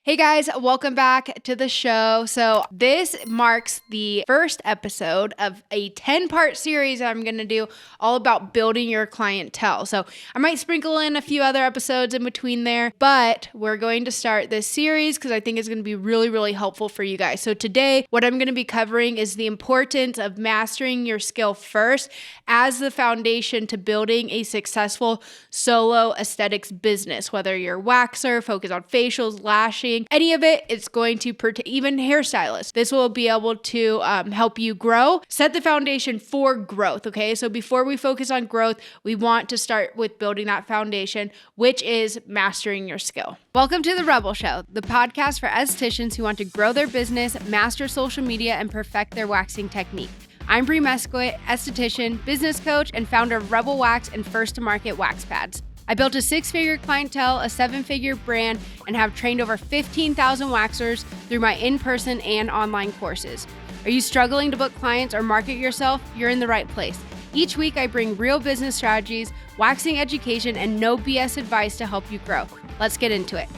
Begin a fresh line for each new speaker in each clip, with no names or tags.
Hey guys, welcome back to the show. So this marks the first episode of a 10-part series I'm going to do all about building your clientele. So I might sprinkle in a few other episodes in between there, but we're going to start this series because I think it's going to be really, really helpful for you guys. So today, what I'm going to be covering is the importance of mastering your skill first as the foundation to building a successful solo aesthetics business, whether you're a waxer, focus on facials, lashing, any of it. It's going to even hairstylists. This will be able to help you grow, set the foundation for growth. Okay. So before we focus on growth, we want to start with building that foundation, which is mastering your skill. Welcome to The Rebel Show, the podcast for estheticians who want to grow their business, master social media, and perfect their waxing technique. I'm Brie Mesquit, esthetician, business coach, and founder of Rebel Wax and First to Market Wax Pads. I built a 6-figure clientele, a 7-figure brand, and have trained over 15,000 waxers through my in-person and online courses. Are you struggling to book clients or market yourself? You're in the right place. Each week, I bring real business strategies, waxing education, and no BS advice to help you grow. Let's get into it.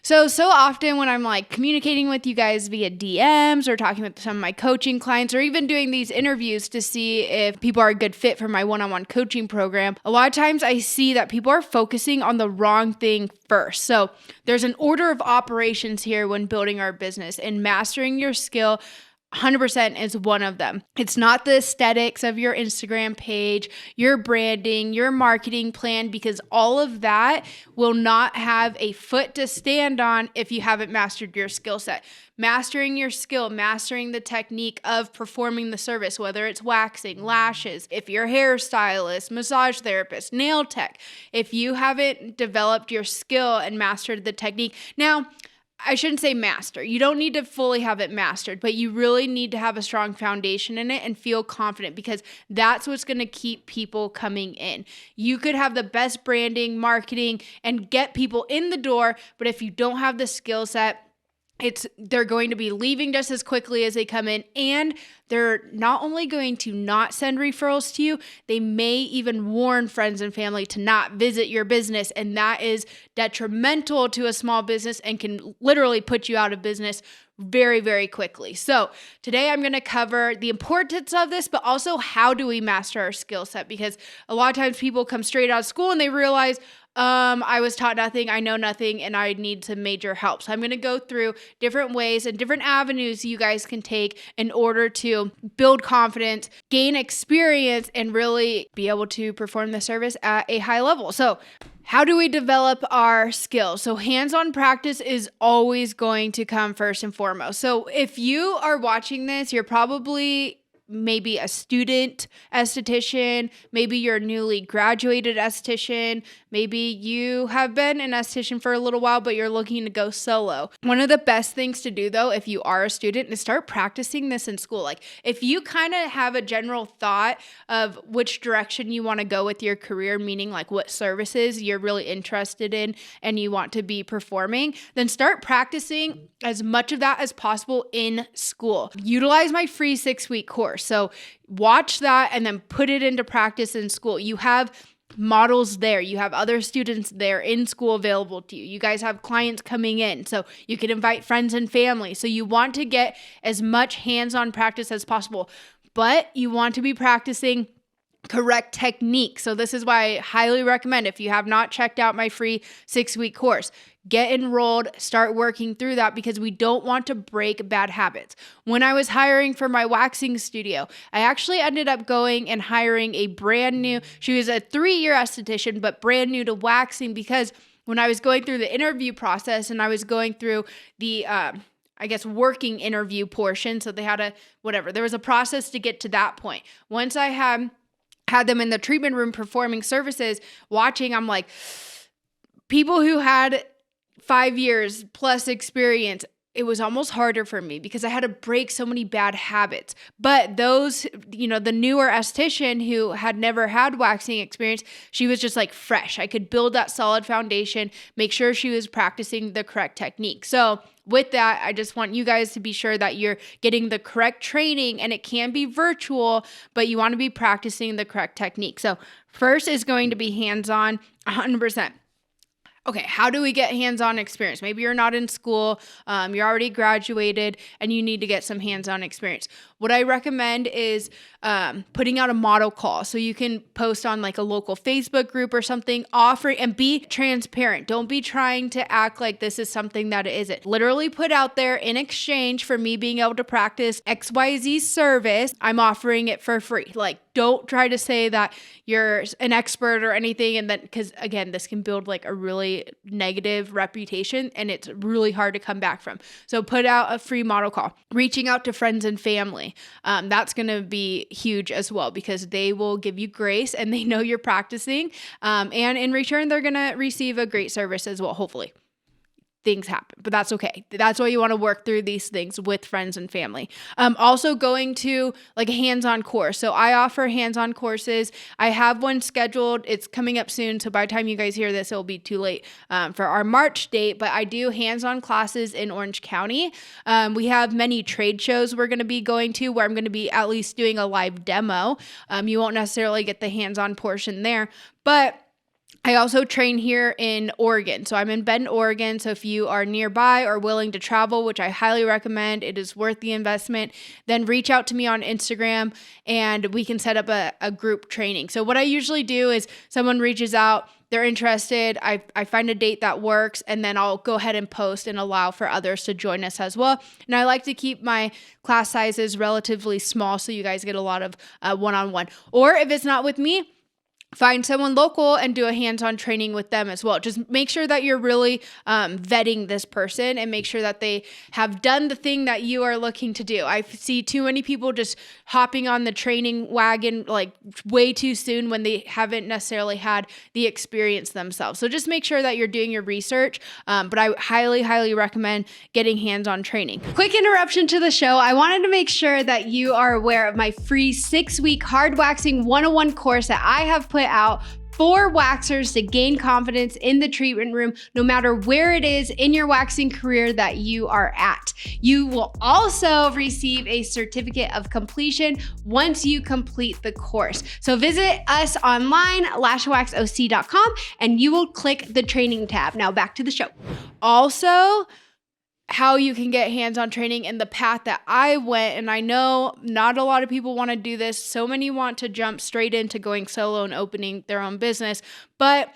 So often when I'm communicating with you guys via DMs or talking with some of my coaching clients or even doing these interviews to see if people are a good fit for my one-on-one coaching program, a lot of times I see that people are focusing on the wrong thing first. So there's an order of operations here when building our business, and mastering your skill 100% is one of them. It's not the aesthetics of your Instagram page, your branding, your marketing plan, because all of that will not have a foot to stand on if you haven't mastered your skill set. Mastering your skill, mastering the technique of performing the service, whether it's waxing, lashes, if you're a hairstylist, massage therapist, nail tech, if you haven't developed your skill and mastered the technique. Now, I shouldn't say master. You don't need to fully have it mastered, but you really need to have a strong foundation in it and feel confident, because that's what's going to keep people coming in. You could have the best branding, marketing, and get people in the door, but if you don't have the skill set, they're going to be leaving just as quickly as they come in, and they're not only going to not send referrals to you, they may even warn friends and family to not visit your business, and that is detrimental to a small business and can literally put you out of business very, very quickly. So today I'm going to cover the importance of this, but also how do we master our skill set, because a lot of times people come straight out of school and they realize, I was taught nothing, I know nothing, and I need some major help. So I'm going to go through different ways and different avenues you guys can take in order to build confidence, gain experience, and really be able to perform the service at a high level. So how do we develop our skills? So hands-on practice is always going to come first and foremost. So if you are watching this, you're probably maybe a student esthetician, maybe you're a newly graduated esthetician, maybe you have been an esthetician for a little while, but you're looking to go solo. One of the best things to do though, if you are a student, is start practicing this in school. If you kind of have a general thought of which direction you want to go with your career, meaning what services you're really interested in and you want to be performing, then start practicing as much of that as possible in school. Utilize my free 6-week course. So watch that and then put it into practice in school. You have models there. You have other students there in school available to you. You guys have clients coming in, so you can invite friends and family. So you want to get as much hands-on practice as possible, but you want to be practicing correct technique. So this is why I highly recommend, if you have not checked out my free 6-week course, get enrolled, start working through that, because we don't want to break bad habits. When I was hiring for my waxing studio, I actually ended up going and hiring she was a 3-year esthetician, but brand new to waxing, because when I was going through the interview process and I was going through the working interview portion, so they had there was a process to get to that point. Once I had them in the treatment room performing services, watching, I'm like, people who had 5 years plus experience, it was almost harder for me because I had to break so many bad habits. But those, the newer esthetician who had never had waxing experience, she was just fresh. I could build that solid foundation, make sure she was practicing the correct technique. So with that, I just want you guys to be sure that you're getting the correct training, and it can be virtual, but you want to be practicing the correct technique. So first is going to be hands-on 100%. Okay, how do we get hands-on experience? Maybe you're not in school, you're already graduated, and you need to get some hands-on experience. What I recommend is putting out a model call. So you can post on like a local Facebook group or something, offering and be transparent. Don't be trying to act like this is something that it isn't. Literally put out there, in exchange for me being able to practice XYZ service, I'm offering it for free. Like, don't try to say that you're an expert or anything. And then, because again, this can build like a really negative reputation and it's really hard to come back from. So put out a free model call, reaching out to friends and family. That's going to be huge as well, because they will give you grace and they know you're practicing. And in return, they're going to receive a great service as well, hopefully. Things happen, but that's okay. That's why you want to work through these things with friends and family. Also going to like a hands-on course. So I offer hands-on courses. I have one scheduled. It's coming up soon. So by the time you guys hear this, it'll be too late for our March date, but I do hands-on classes in Orange County. We have many trade shows we're going to be going to where I'm going to be at least doing a live demo. You won't necessarily get the hands-on portion there, but I also train here in Oregon. So I'm in Bend, Oregon. So if you are nearby or willing to travel, which I highly recommend, it is worth the investment, then reach out to me on Instagram and we can set up a group training. So what I usually do is someone reaches out, they're interested, I find a date that works, and then I'll go ahead and post and allow for others to join us as well. And I like to keep my class sizes relatively small so you guys get a lot of one-on-one. Or if it's not with me, find someone local and do a hands-on training with them as well. Just make sure that you're really vetting this person and make sure that they have done the thing that you are looking to do. I see too many people just hopping on the training wagon like way too soon when they haven't necessarily had the experience themselves. So just make sure that you're doing your research. But I highly, highly recommend getting hands-on training. Quick interruption to the show. I wanted to make sure that you are aware of my free 6-week hard waxing 101 course that I have put out for waxers to gain confidence in the treatment room, no matter where it is in your waxing career that you are at. You will also receive a certificate of completion once you complete the course. So visit us online, lashwaxoc.com, and you will click the training tab. Now back to the show. Also, how you can get hands-on training and the path that I went. And I know not a lot of people want to do this. So many want to jump straight into going solo and opening their own business. But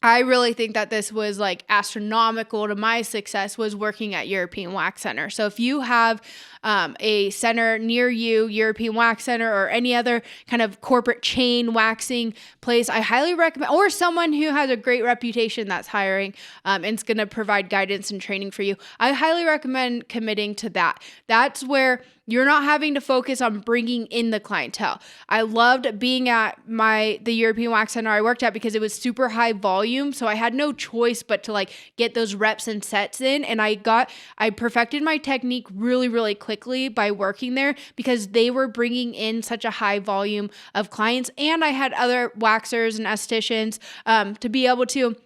I really think that this was like astronomical to my success, was working at European Wax Center. So if you have a center near you, European Wax Center or any other kind of corporate chain waxing place, I highly recommend, or someone who has a great reputation that's hiring and it's going to provide guidance and training for you, I highly recommend committing to that. That's where you're not having to focus on bringing in the clientele. I loved being at the European Wax Center I worked at because it was super high volume. So I had no choice but to like get those reps and sets in. And I perfected my technique really, really quickly by working there because they were bringing in such a high volume of clients. And I had other waxers and estheticians to be able to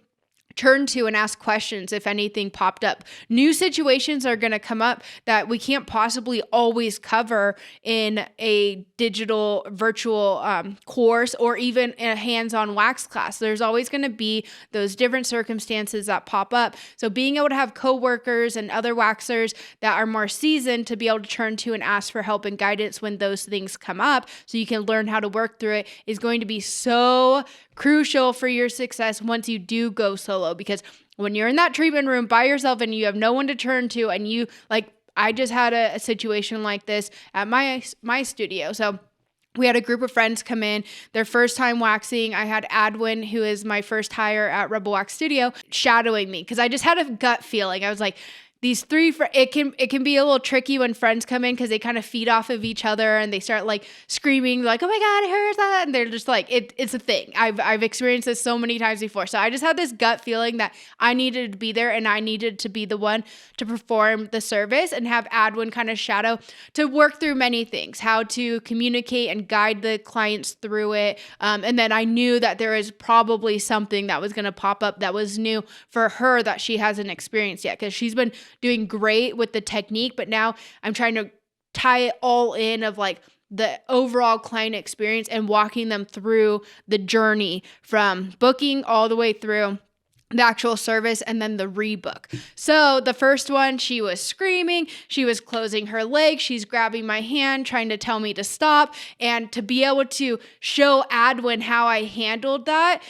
turn to and ask questions if anything popped up. New situations are going to come up that we can't possibly always cover in a digital virtual course or even in a hands-on wax class. There's always going to be those different circumstances that pop up. So being able to have coworkers and other waxers that are more seasoned to be able to turn to and ask for help and guidance when those things come up so you can learn how to work through it is going to be so crucial for your success once you do go solo. Because when you're in that treatment room by yourself and you have no one to turn to, and you like, I just had a situation like this at my studio. So we had a group of friends come in, their first time waxing. I had Adwin, who is my first hire at Rebel Wax Studio, shadowing me because I just had a gut feeling. I was like, these three, it can be a little tricky when friends come in because they kind of feed off of each other and they start like screaming like, oh my God, I heard that. And they're just like, it's a thing. I've experienced this so many times before. So I just had this gut feeling that I needed to be there and I needed to be the one to perform the service and have Adwin kind of shadow to work through many things, how to communicate and guide the clients through it. And then I knew that there was probably something that was going to pop up that was new for her that she hasn't experienced yet because she's been doing great with the technique, but now I'm trying to tie it all in of like the overall client experience and walking them through the journey from booking all the way through the actual service, and then the rebook. So the first one, she was screaming, she was closing her leg, she's grabbing my hand, trying to tell me to stop. And to be able to show Adwin how I handled that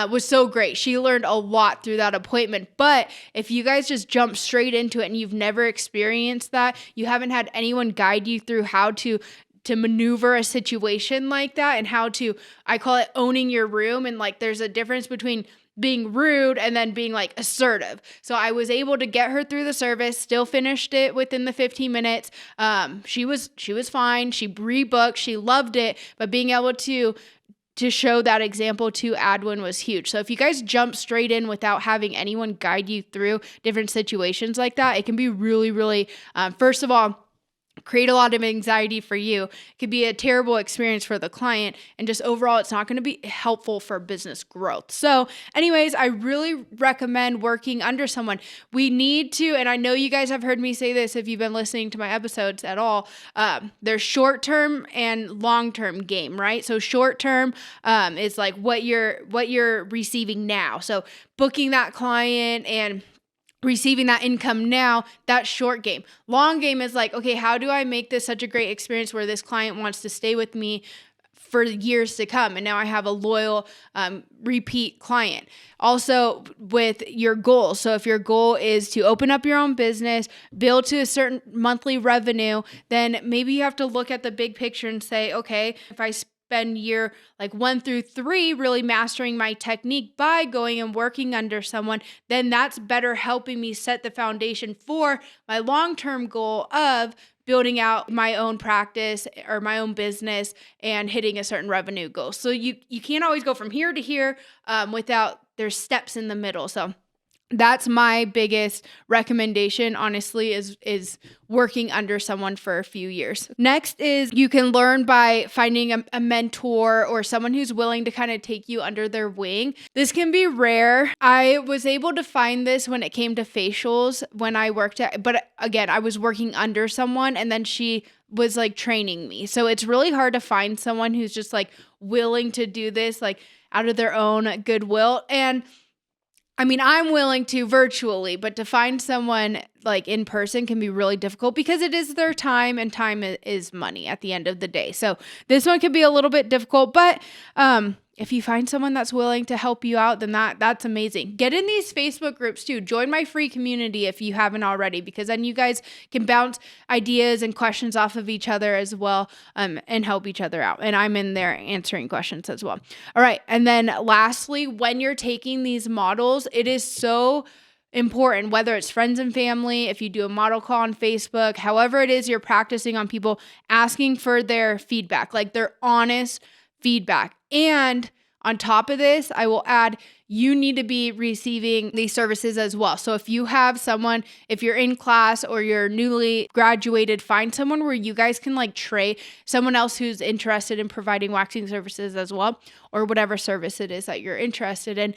was so great. She learned a lot through that appointment. But if you guys just jump straight into it and you've never experienced that, you haven't had anyone guide you through how to maneuver a situation like that, and how to, I call it owning your room. And like, there's a difference between being rude and then being like assertive. So I was able to get her through the service, still finished it within the 15 minutes. She was fine. She rebooked. She loved it. But being able to show that example to Adwin was huge. So if you guys jump straight in without having anyone guide you through different situations like that, it can be really, really, first of all, create a lot of anxiety for you. It could be a terrible experience for the client, and just overall, it's not going to be helpful for business growth. So anyways, I really recommend working under someone. We need to, and I know you guys have heard me say this if you've been listening to my episodes at all, there's short-term and long-term game, right? So short-term is like what you're receiving now. So booking that client and receiving that income now, that's short game. Long game is like, okay, how do I make this such a great experience where this client wants to stay with me for years to come? And now I have a loyal repeat client. Also with your goals. So if your goal is to open up your own business, build to a certain monthly revenue, then maybe you have to look at the big picture and say, okay, if I spend year like 1 through 3 really mastering my technique by going and working under someone, then that's better helping me set the foundation for my long-term goal of building out my own practice or my own business and hitting a certain revenue goal. So you can't always go from here to here without there's steps in the middle. So that's my biggest recommendation, honestly, is working under someone for a few years. Next is you can learn by finding a mentor or someone who's willing to kind of take you under their wing. This can be rare. I was able to find this when it came to facials when I worked but again, I was working under someone and then she was like training me. So it's really hard to find someone who's just like willing to do this like out of their own goodwill. And I mean, I'm willing to virtually, but to find someone like in person can be really difficult because it is their time, and time is money at the end of the day. So this one can be a little bit difficult, but if you find someone that's willing to help you out, then that's amazing. Get in these Facebook groups too. Join my free community if you haven't already, because then you guys can bounce ideas and questions off of each other as well, and help each other out. And I'm in there answering questions as well. All right. And then lastly, when you're taking these models, it is so important, whether it's friends and family, if you do a model call on Facebook, however it is you're practicing on people, asking for their feedback, like their honest feedback. And on top of this, I will add, you need to be receiving these services as well. So if you have someone, if you're in class or you're newly graduated, find someone where you guys can like trade, someone else who's interested in providing waxing services as well, or whatever service it is that you're interested in.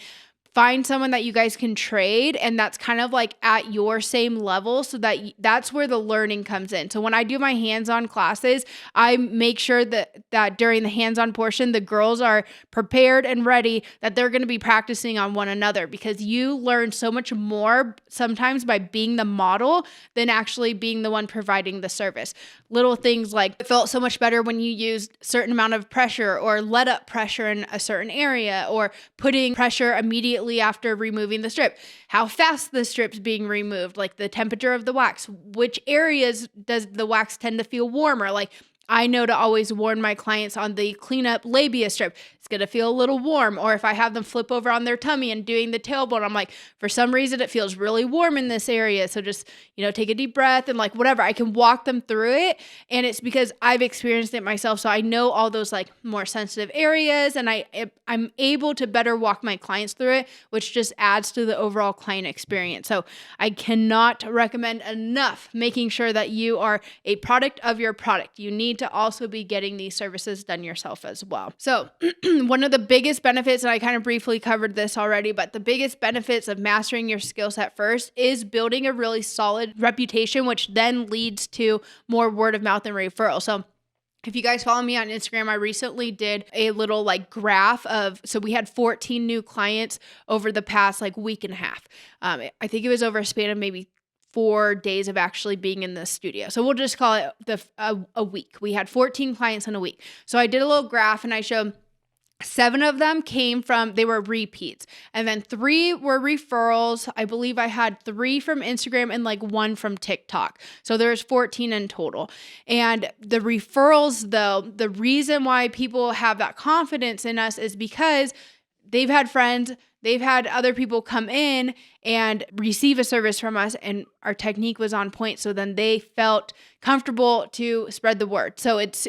Find someone that you guys can trade, and that's kind of like at your same level, so that's where the learning comes in. So when I do my hands-on classes, I make sure that during the hands-on portion, the girls are prepared and ready, that they're going to be practicing on one another, because you learn so much more sometimes by being the model than actually being the one providing the service. Little things like it felt so much better when you used certain amount of pressure or let up pressure in a certain area, or putting pressure immediately after removing the strip, how fast the strip's being removed, like the temperature of the wax, which areas does the wax tend to feel warmer. Like I know to always warn my clients on the cleanup labia strip, it's going to feel a little warm. Or if I have them flip over on their tummy and doing the tailbone, I'm like, for some reason it feels really warm in this area. So just, take a deep breath and like whatever, I can walk them through it. And it's because I've experienced it myself. So I know all those like more sensitive areas, and I'm able to better walk my clients through it, which just adds to the overall client experience. So I cannot recommend enough making sure that you are a product of your product. You need to also be getting these services done yourself as well. So one of the biggest benefits, and I kind of briefly covered this already, but the biggest benefits of mastering your skill set first is building a really solid reputation, which then leads to more word of mouth and referral. So If you guys follow me on Instagram, I recently did a little like graph so we had 14 new clients over the past like week and a half. I think it was over a span of maybe 4 days of actually being in the studio. So we'll just call it a week. We had 14 clients in a week. So I did a little graph and I showed 7 of them they were repeats. And then 3 were referrals. I believe I had 3 from Instagram and like 1 from TikTok. So there's 14 in total. And the referrals though, the reason why people have that confidence in us is because they've had friends, they've had other people come in and receive a service from us and our technique was on point. So then they felt comfortable to spread the word.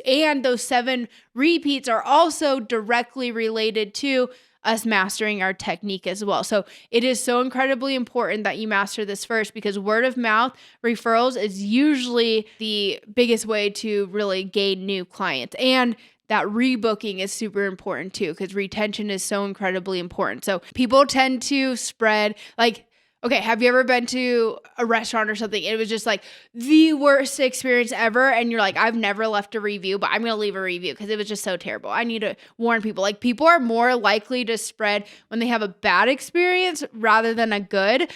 And those 7 repeats are also directly related to us mastering our technique as well. So it is so incredibly important that you master this first, because word of mouth referrals is usually the biggest way to really gain new clients. And that rebooking is super important too, because retention is so incredibly important. So people tend to spread okay, have you ever been to a restaurant or something? It was just like the worst experience ever. And you're like, I've never left a review, but I'm going to leave a review because it was just so terrible. I need to warn people. Like, people are more likely to spread when they have a bad experience rather than a good,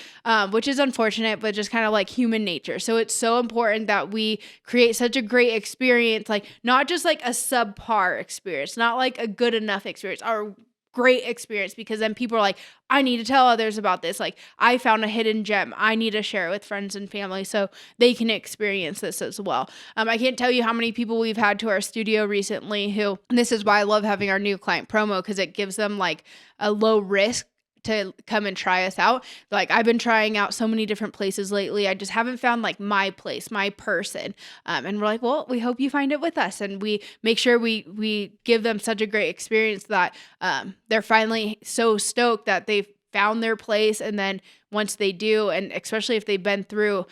which is unfortunate, but just kind of like human nature. So it's so important that we create such a great experience, like not just like a subpar experience, not like a good enough experience, or great experience, because then people are like, I need to tell others about this. Like, I found a hidden gem. I need to share it with friends and family so they can experience this as well. I can't tell you how many people we've had to our studio recently and this is why I love having our new client promo, because it gives them like a low risk to come and try us out. Like, I've been trying out so many different places lately. I just haven't found like my place, my person. And we're like, well, we hope you find it with us. And we make sure we give them such a great experience that they're finally so stoked that they've found their place. And then once they do, and especially if they've been through,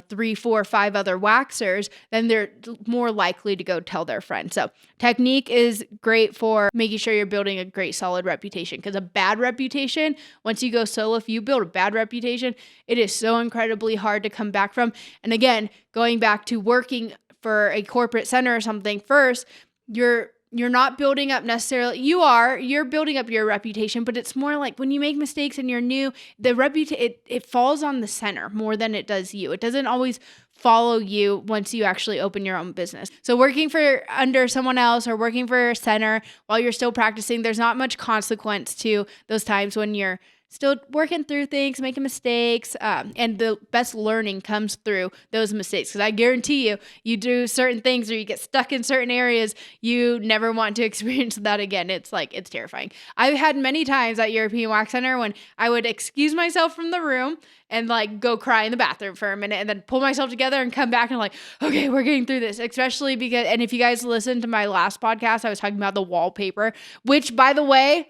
3, 4, 5 other waxers, then they're more likely to go tell their friends. So technique is great for making sure you're building a great solid reputation, because a bad reputation, once you go solo, if you build a bad reputation, it is so incredibly hard to come back from. And again, going back to working for a corporate center or something first, you're not building up necessarily, you're building up your reputation, but it's more like when you make mistakes and you're new, it falls on the center more than it does you. It doesn't always follow you once you actually open your own business. So working under someone else or working for a center while you're still practicing, there's not much consequence to those times when you're still working through things, making mistakes, and the best learning comes through those mistakes. Because I guarantee you do certain things or you get stuck in certain areas, you never want to experience that again. It's terrifying. I've had many times at European Wax Center when I would excuse myself from the room and like go cry in the bathroom for a minute and then pull myself together and come back and like, okay, we're getting through this. Especially because, and if you guys listened to my last podcast, I was talking about the wallpaper, which, by the way,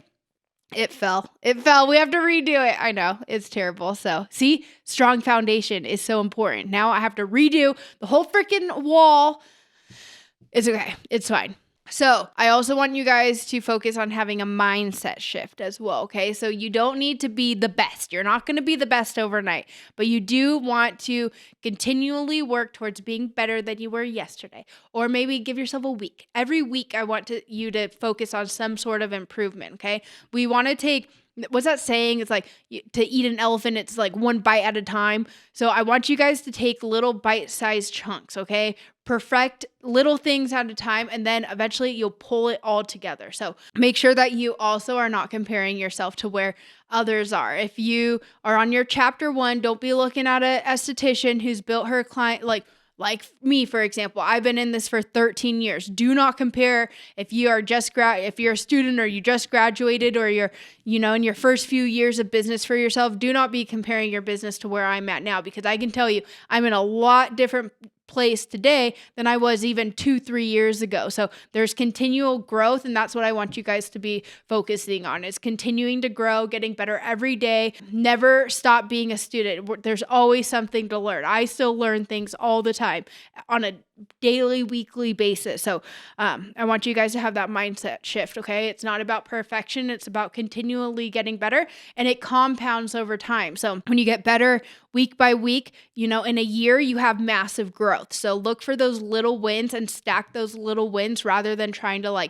it fell. We have to redo it. I know. It's terrible. So see, strong foundation is so important. Now I have to redo the whole freaking wall. It's okay. It's fine. So I also want you guys to focus on having a mindset shift as well, okay? So you don't need to be the best. You're not going to be the best overnight, but you do want to continually work towards being better than you were yesterday, or maybe give yourself a week. Every week I want you to focus on some sort of improvement, okay? We want to take, what's that saying? It's like to eat an elephant, it's like one bite at a time. So I want you guys to take little bite-sized chunks, okay? Perfect little things at a time, and then eventually you'll pull it all together. So make sure that you also are not comparing yourself to where others are. If you are on your chapter 1, don't be looking at an esthetician who's built her client, like me, for example. I've been in this for 13 years. Do not compare if you are if you're a student or you just graduated or you're, in your first few years of business for yourself. Do not be comparing your business to where I'm at now, because I can tell you I'm in a lot different place today than I was even 2-3 years ago. So there's continual growth, and that's what I want you guys to be focusing on, is continuing to grow, getting better every day. Never stop being a student. There's always something to learn. I still learn things all the time on a daily, weekly basis. So I want you guys to have that mindset shift, okay? It's not about perfection. It's about continually getting better, and it compounds over time. So when you get better week by week, in a year, you have massive growth. So look for those little wins and stack those little wins rather than trying to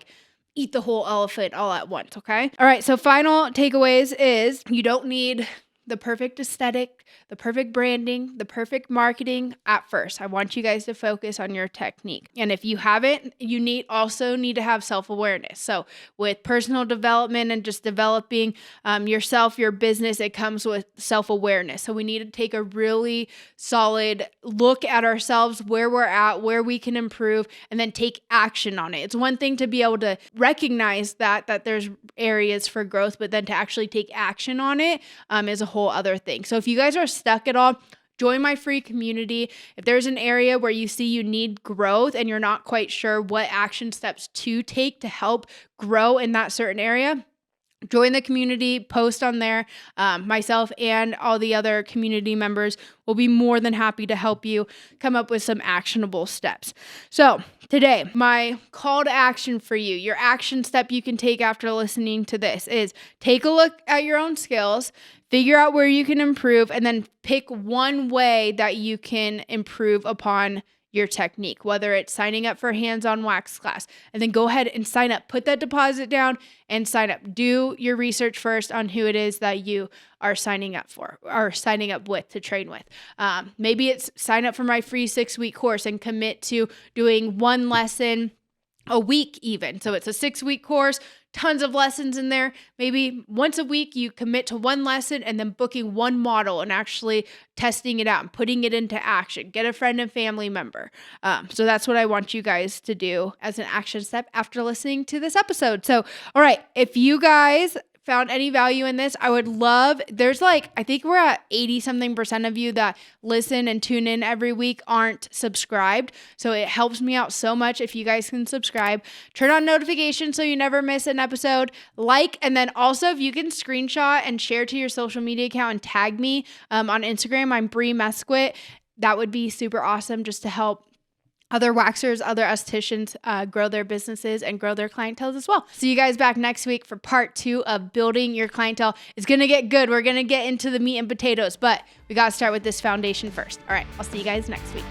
eat the whole elephant all at once, okay? All right, so final takeaways is you don't need the perfect aesthetic, the perfect branding, the perfect marketing at first. I want you guys to focus on your technique. And if you haven't, you also need to have self-awareness. So with personal development and just developing yourself, your business, it comes with self-awareness. So we need to take a really solid look at ourselves, where we're at, where we can improve, and then take action on it. It's one thing to be able to recognize that there's areas for growth, but then to actually take action on it is a whole other thing. So if you guys are stuck at all, join my free community. If there's an area where you see you need growth and you're not quite sure what action steps to take to help grow in that certain area, join the community, post on there. Myself and all the other community members will be more than happy to help you come up with some actionable steps. So today, my call to action for you, your action step you can take after listening to this is take a look at your own skills, figure out where you can improve, and then pick one way that you can improve upon your technique, whether it's signing up for a hands-on wax class, and then go ahead and sign up, put that deposit down and sign up. Do your research first on who it is that you are signing up for or signing up with to train with. Maybe it's sign up for my free 6-week course and commit to doing one lesson a week even. So it's a 6-week course, tons of lessons in there. Maybe once a week you commit to one lesson and then booking one model and actually testing it out and putting it into action. Get a friend and family member. So that's what I want you guys to do as an action step after listening to this episode. So, all right, if you guys found any value in this, I would love, I think we're at 80% of you that listen and tune in every week aren't subscribed. So it helps me out so much if you guys can subscribe. Turn on notifications so you never miss an episode. And then also if you can screenshot and share to your social media account and tag me on Instagram, I'm Bree Mesquit. That would be super awesome just to help other waxers, other estheticians grow their businesses and grow their clientele as well. See you guys back next week for part 2 of building your clientele. It's going to get good. We're going to get into the meat and potatoes, but we got to start with this foundation first. All right, I'll see you guys next week.